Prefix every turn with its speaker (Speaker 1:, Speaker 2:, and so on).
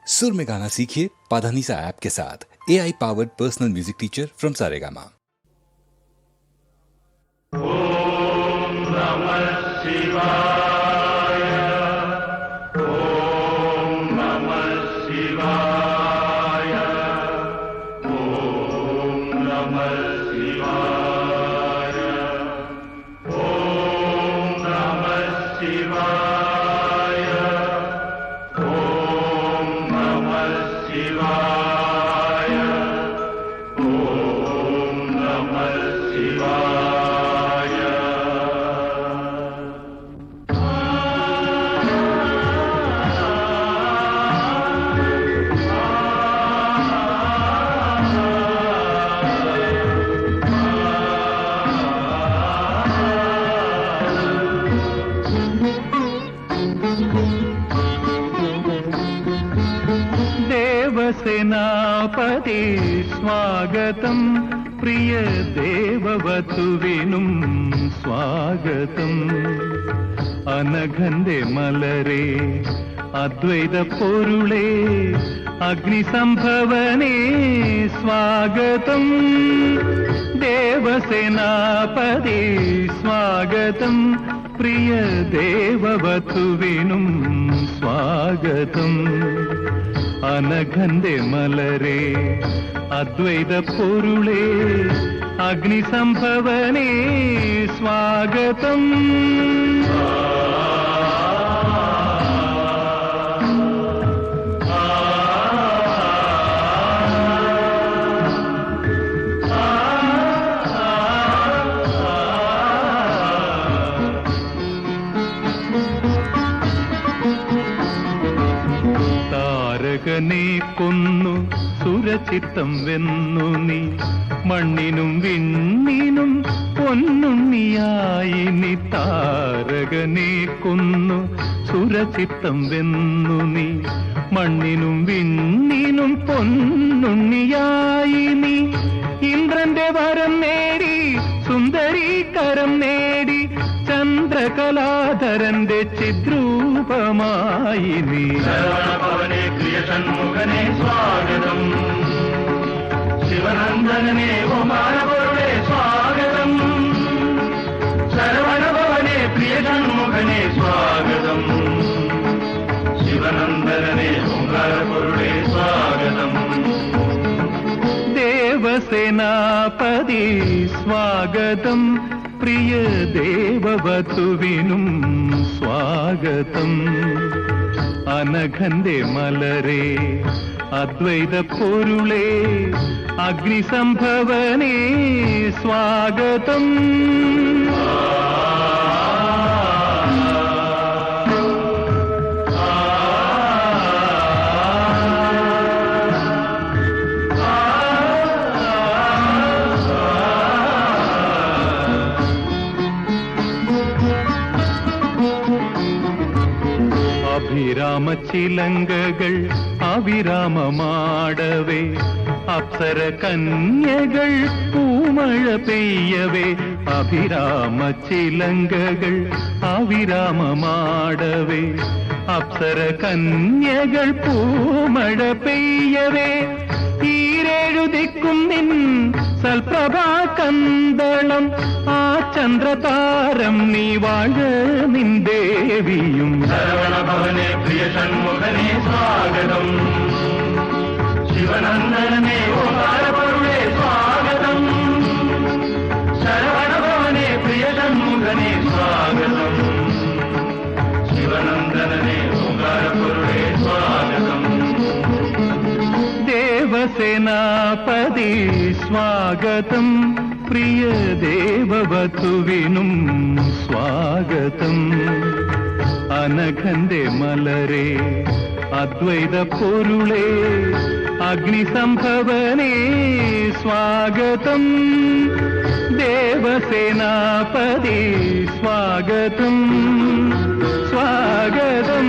Speaker 1: सुर में गाना सीखिए पाधानीसा ऐप के साथ। AI powered personal music teacher from Saregama.
Speaker 2: ओम नमः शिवाय। ओम नमः शिवाय। ओम नमः शिवाय। ओम नमः शिवाय। ओम नमः शिवाय। ओम नमः शिवाय।
Speaker 3: देवसेनापति स्वागतं प्रिय देववधुविनुं स्वागतम् अनघन्दे मलरे अद्वैत पोरुळे अग्निसंभवने स्वागतम् देवसेनापति स्वागतं प्रिय देववधुविनुं स्वागतम् अनघन्दे मलरे अद्वैत पोरुळे अग्निसंभवने स्वागतम् താരകനെ കൊന്നു സുരചിത്തം വെന്നു നീ മണ്ണിനും വിണ്ണിനും പൊന്നുണ്ണിയായി നീ താരകനെ കൊന്നു സുരചിത്തം വെന്നു നീ മണ്ണിനും വിണ്ണിനും പൊന്നുണ്ണിയായി നീ ഇന്ദ്രന്റെ വരം നേടി സുന്ദരീ കരം നേടി ചന്ദ്രകലാധരന്റെ ചിദ്രൂപമായി നീ
Speaker 2: ശരവണഭവനെ പ്രിയ ഷൺമുഖനെ സ്വാഗതം. ശിവനന്ദനനെ ഓമാനപൊരുളെ സ്വാഗതം. ശരവണഭവനെ പ്രിയ ഷൺമുഖനെ സ്വാഗതം. ശിവനന്ദനനെ ഓങ്കാരപൊരുളെ സ്വാഗതം.
Speaker 3: ദേവസേനാപതി സ്വാഗതം പ്രിയ ദേവവധുവിനും സ്വാഗതം അനഘന്റെ മലരെ അദ്വൈത പൊരുളെ അഗ്നിസംഭവനെ സ്വാഗതം അഭിരാമച്ചിലങ്കകൾ അവിരാമമാടവേ അപ്സര കന്യകൾ പൂമഴ പെയ്യവേ അഭിരാമച്ചിലങ്കകൾ അവിരാമമാടവേ അപ്സര കന്യകൾ പൂമഴ പെയ്യവേ ഈരേഴുദിക്കും നിൻ സൽപ്രഭാ കന്തളം ആ ചന്ദ്രതാരം നീ വാഴ നിൻ ദേവിയും
Speaker 2: ശരവണഭവനെ പ്രിയ ഷൺമുഖനെ സ്വാഗതം. ശിവനന്ദനനെ ഓങ്കാരപൊരുളെ സ്വാഗതം. ശരവണഭവനെ പ്രിയ ഷൺമുഖനെ സ്വാഗതം. ശിവനന്ദനനെ ഓങ്കാരപൊരുളെ സ്വാഗതം.
Speaker 3: ദേവസേനാപതി സ്വാഗതം പ്രിയ ദേവവധുവിനും സ്വാഗതം അനഘന്റെ മലരെ അദ്വൈത പൊരുളെ അഗ്നിസംഭവനെ സ്വാഗതം ദേവസേനാപതി സ്വാഗതം സ്വാഗതം